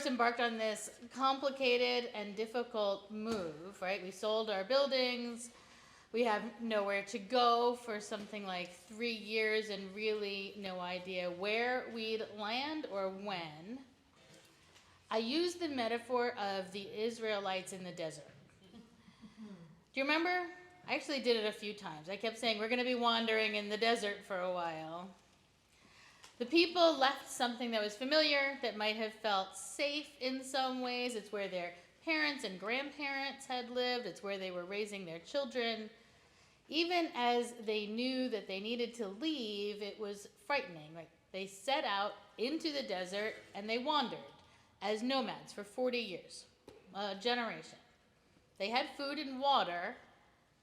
course, embarked on this complicated and difficult move, right? We sold our buildings. We have nowhere to go for something like 3 years and really no idea where we'd land or when. I used the metaphor of the Israelites in the desert. Do you remember? I actually did it a few times. I kept saying, we're going to be wandering in the desert for a while. The people left something that was familiar, that might have felt safe in some ways. It's where their parents and grandparents had lived. It's where they were raising their children. Even as they knew that they needed to leave, it was frightening. Right? They set out into the desert and they wandered as nomads for 40 years, a generation. They had food and water,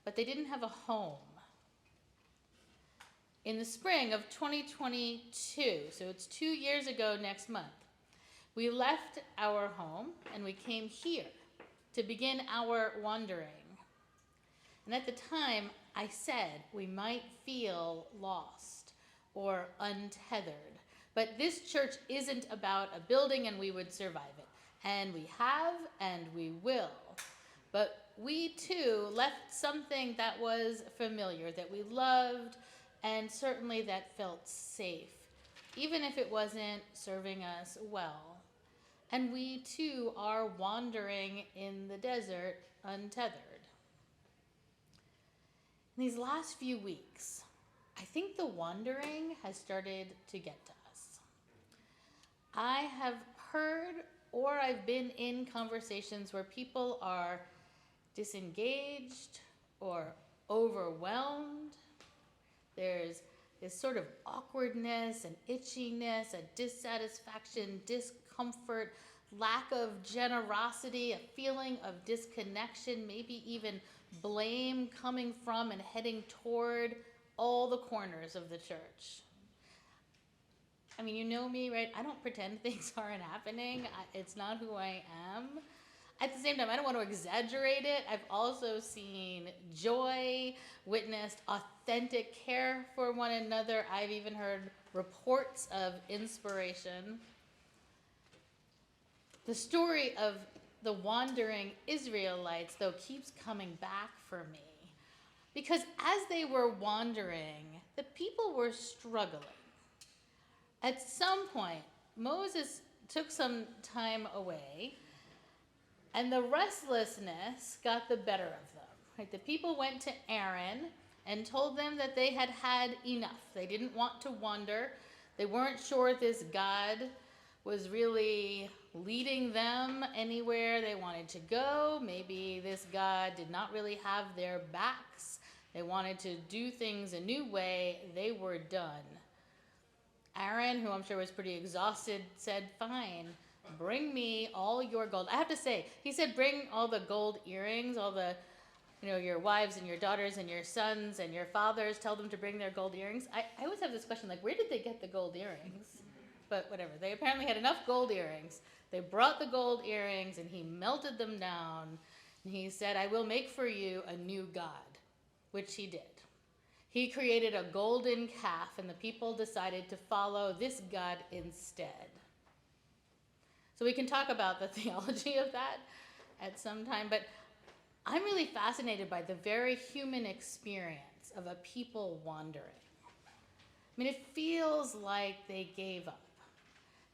but they didn't have a home. In the spring of 2022, so it's 2 years ago next month, we left our home and we came here to begin our wandering. And at the time, I said we might feel lost or untethered. But this church isn't about a building and we would survive it. And we have and we will. But we too left something that was familiar, that we loved, and certainly that felt safe, even if it wasn't serving us well. And we too are wandering in the desert untethered. In these last few weeks, I think the wandering has started to get to us. I have heard or I've been in conversations where people are disengaged or overwhelmed. There's this sort of awkwardness and itchiness, a dissatisfaction, discomfort, lack of generosity, a feeling of disconnection, maybe even blame coming from and heading toward all the corners of the church. I mean, you know me, right? I don't pretend things aren't happening. It's not who I am. At the same time, I don't want to exaggerate it. I've also seen joy, witnessed authentic care for one another. I've even heard reports of inspiration. The story of the wandering Israelites, though, keeps coming back for me. Because as they were wandering, the people were struggling. At some point, Moses took some time away, and the restlessness got the better of them. Right? The people went to Aaron and told them that they had had enough. They didn't want to wander. They weren't sure this God was really leading them anywhere they wanted to go. Maybe this God did not really have their backs. They wanted to do things a new way. They were done. Aaron, who I'm sure was pretty exhausted, said, fine, bring me all your gold. I have to say, he said, bring all the gold earrings, all the, your wives and your daughters and your sons and your fathers, tell them to bring their gold earrings. I always have this question, like, where did they get the gold earrings? But whatever, they apparently had enough gold earrings. They brought the gold earrings and he melted them down. And he said, I will make for you a new God, which he did. He created a golden calf, and the people decided to follow this God instead. So we can talk about the theology of that at some time, but I'm really fascinated by the very human experience of a people wandering. I mean, it feels like they gave up.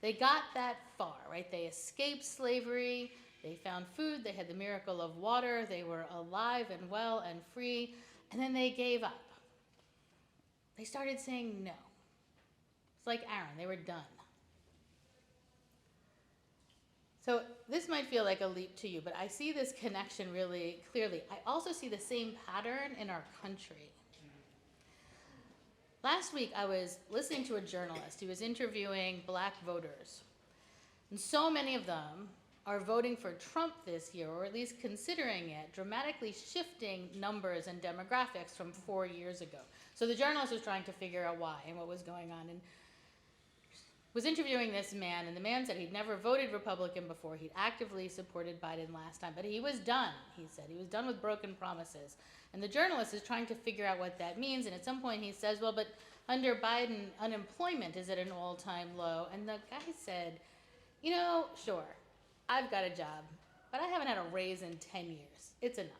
They got that far, right? They escaped slavery, they found food, they had the miracle of water, they were alive and well and free, and then they gave up. They started saying no. It's like Aaron, they were done. So this might feel like a leap to you, but I see this connection really clearly. I also see the same pattern in our country. Last week, I was listening to a journalist who was interviewing black voters. And so many of them are voting for Trump this year, or at least considering it, dramatically shifting numbers and demographics from 4 years ago. So the journalist was trying to figure out why and what was going on, and was interviewing this man, and the man said he'd never voted Republican before. He'd actively supported Biden last time, but he was done, he said. He was done with broken promises. And the journalist is trying to figure out what that means, and at some point he says, well, but under Biden, unemployment is at an all-time low. And the guy said, sure, I've got a job, but I haven't had a raise in 10 years. It's enough.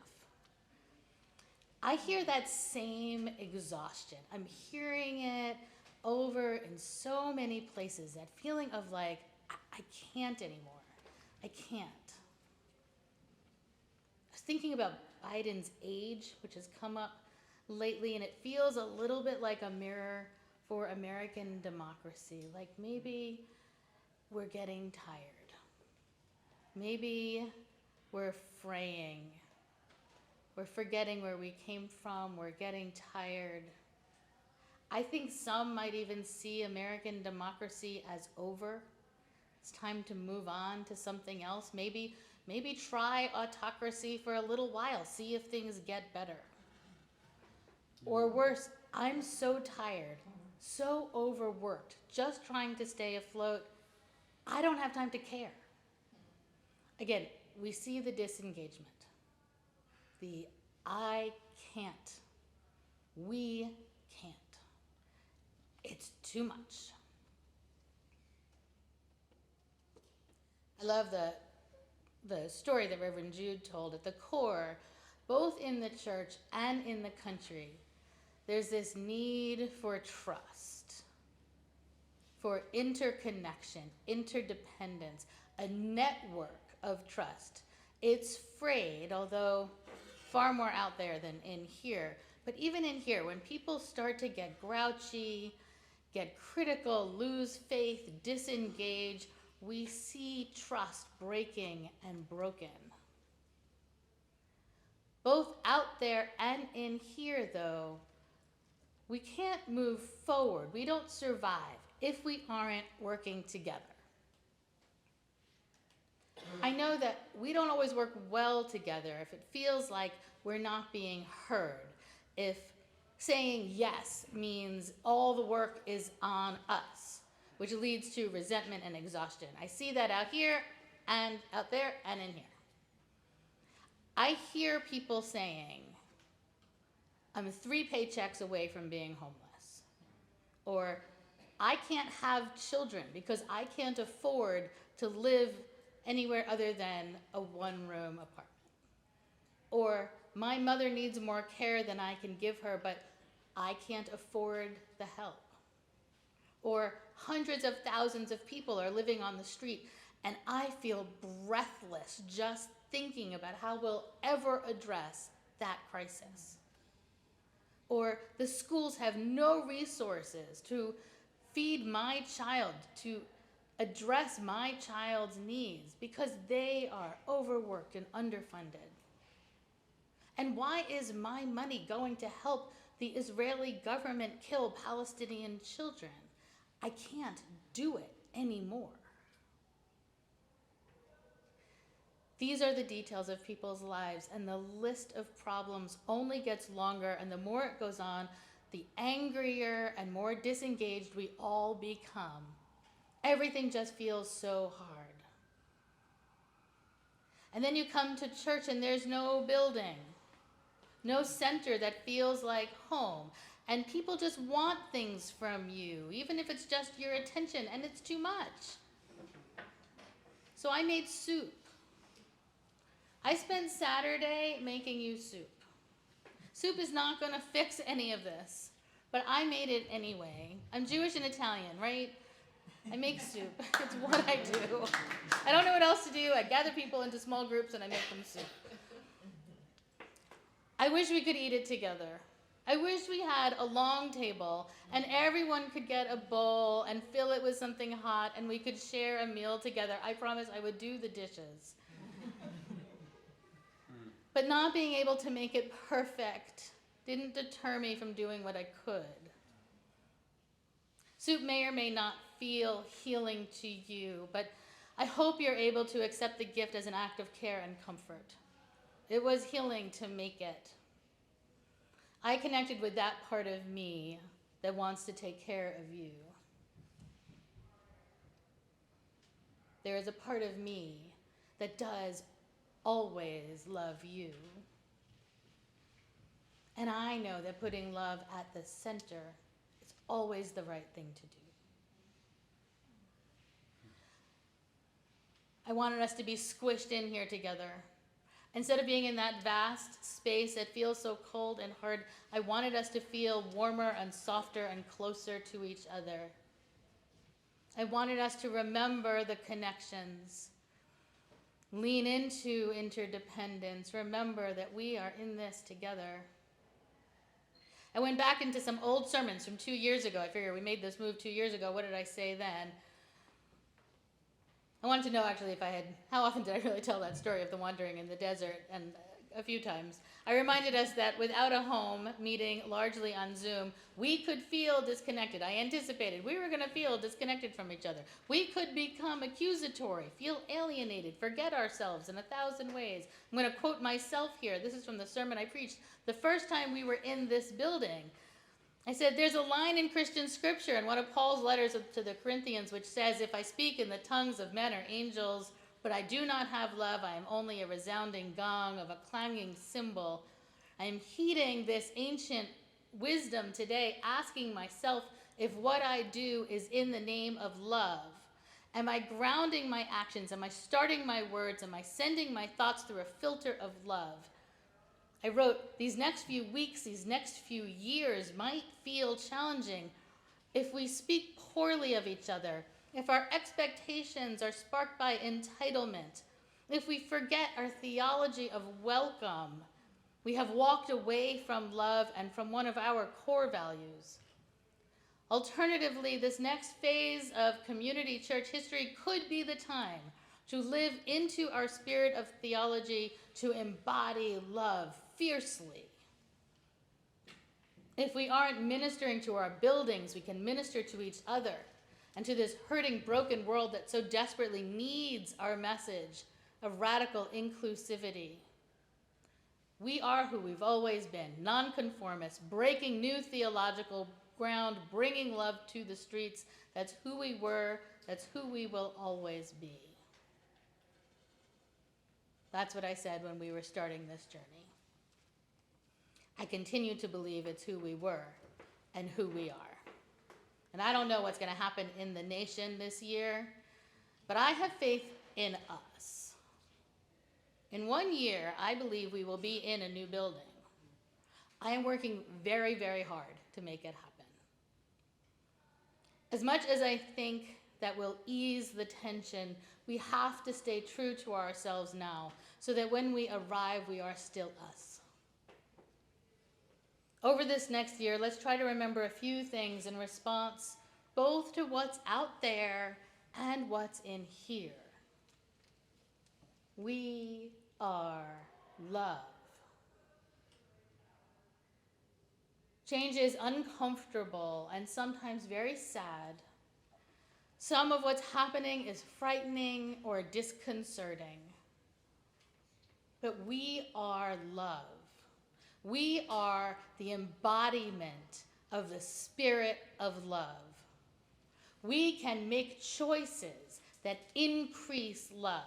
I hear that same exhaustion. I'm hearing it over in so many places, that feeling of like, I can't anymore. I can't. I was thinking about Biden's age, which has come up lately, and it feels a little bit like a mirror for American democracy. Like maybe we're getting tired. Maybe we're fraying. We're forgetting where we came from. We're getting tired. I think some might even see American democracy as over. It's time to move on to something else. Maybe try autocracy for a little while. See if things get better. Or worse, I'm so tired, so overworked, just trying to stay afloat, I don't have time to care. Again, we see the disengagement. The I can't. We can't. It's too much. I love the story that Reverend Jude told. At the core, both in the church and in the country, there's this need for trust, for interconnection, interdependence, a network of trust. It's frayed, although far more out there than in here. But even in here, when people start to get grouchy, get critical, lose faith, disengage, we see trust breaking and broken. Both out there and in here, though, we can't move forward. We don't survive if we aren't working together. I know that we don't always work well together if it feels like we're not being heard, if saying yes means all the work is on us, which leads to resentment and exhaustion. I see that out here and out there and in here. I hear people saying, I'm 3 paychecks away from being homeless. Or, I can't have children because I can't afford to live anywhere other than a 1-room apartment. Or, my mother needs more care than I can give her, but I can't afford the help. Or, hundreds of thousands of people are living on the street, and I feel breathless just thinking about how we'll ever address that crisis. Or the schools have no resources to feed my child, to address my child's needs because they are overworked and underfunded. And why is my money going to help the Israeli government kill Palestinian children? I can't do it anymore. These are the details of people's lives, and the list of problems only gets longer, and the more it goes on, the angrier and more disengaged we all become. Everything just feels so hard. And then you come to church and there's no building, no center that feels like home, and people just want things from you, even if it's just your attention, and it's too much. So I made soup. I spent Saturday making you soup. Soup is not going to fix any of this, but I made it anyway. I'm Jewish and Italian, right? I make soup. It's what I do. I don't know what else to do. I gather people into small groups and I make them soup. I wish we could eat it together. I wish we had a long table and everyone could get a bowl and fill it with something hot and we could share a meal together. I promise I would do the dishes. But not being able to make it perfect didn't deter me from doing what I could. Soup may or may not feel healing to you, but I hope you're able to accept the gift as an act of care and comfort. It was healing to make it. I connected with that part of me that wants to take care of you. There is a part of me that does always love you. And I know that putting love at the center is always the right thing to do. I wanted us to be squished in here together. Instead of being in that vast space that feels so cold and hard, I wanted us to feel warmer and softer and closer to each other. I wanted us to remember the connections, lean into interdependence, remember that we are in this together. I went back into some old sermons from 2 years ago. I figured we made this move 2 years ago. What did I say then? I wanted to know actually how often did I really tell that story of the wandering in the desert, and a few times. I reminded us that without a home, meeting largely on Zoom, we could feel disconnected. I anticipated we were going to feel disconnected from each other. We could become accusatory, feel alienated, forget ourselves in 1,000 ways. I'm going to quote myself here. This is from the sermon I preached the first time we were in this building. I said, there's a line in Christian scripture in one of Paul's letters to the Corinthians which says, if I speak in the tongues of men or angels, but I do not have love, I am only a resounding gong of a clanging cymbal. I am heeding this ancient wisdom today, asking myself if what I do is in the name of love. Am I grounding my actions? Am I starting my words? Am I sending my thoughts through a filter of love? I wrote, these next few weeks, these next few years might feel challenging if we speak poorly of each other, if our expectations are sparked by entitlement, if we forget our theology of welcome. We have walked away from love and from one of our core values. Alternatively, this next phase of community church history could be the time to live into our spirit of theology, to embody love fiercely. If we aren't ministering to our buildings, we can minister to each other and to this hurting, broken world that so desperately needs our message of radical inclusivity. We are who we've always been, nonconformists, breaking new theological ground, bringing love to the streets. That's who we were, that's who we will always be. That's what I said when we were starting this journey. I continue to believe it's who we were and who we are. And I don't know what's going to happen in the nation this year, but I have faith in us. In 1 year, I believe we will be in a new building. I am working very, very hard to make it happen. As much as I think that will ease the tension, we have to stay true to ourselves now so that when we arrive, we are still us. Over this next year, let's try to remember a few things in response both to what's out there and what's in here. We are love. Change is uncomfortable and sometimes very sad. Some of what's happening is frightening or disconcerting. But we are love. We are the embodiment of the spirit of love. We can make choices that increase love.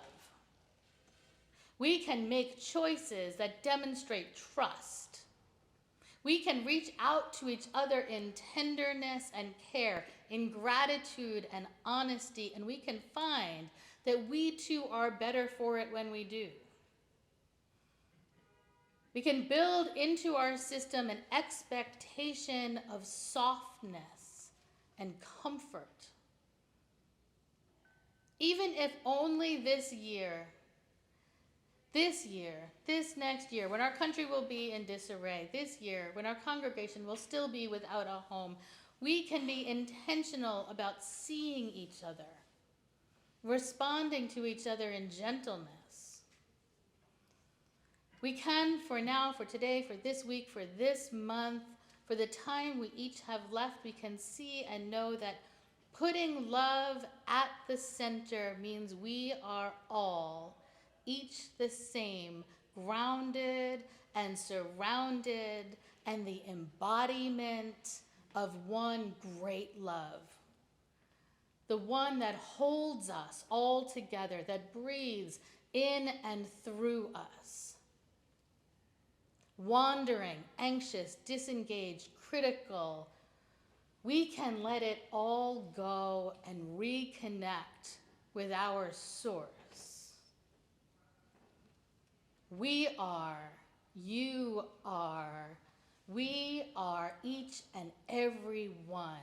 We can make choices that demonstrate trust. We can reach out to each other in tenderness and care, in gratitude and honesty, and we can find that we too are better for it when we do. We can build into our system an expectation of softness and comfort. Even if only this next year, when our country will be in disarray, this year, when our congregation will still be without a home, we can be intentional about seeing each other, responding to each other in gentleness. We can, for now, for today, for this week, for this month, for the time we each have left, we can see and know that putting love at the center means we are all, each the same, grounded and surrounded, and the embodiment of one great love. The one that holds us all together, that breathes in and through us. Wandering, anxious, disengaged, critical, we can let it all go and reconnect with our source. We are, you are, we are each and every one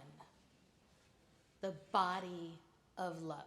the body of love.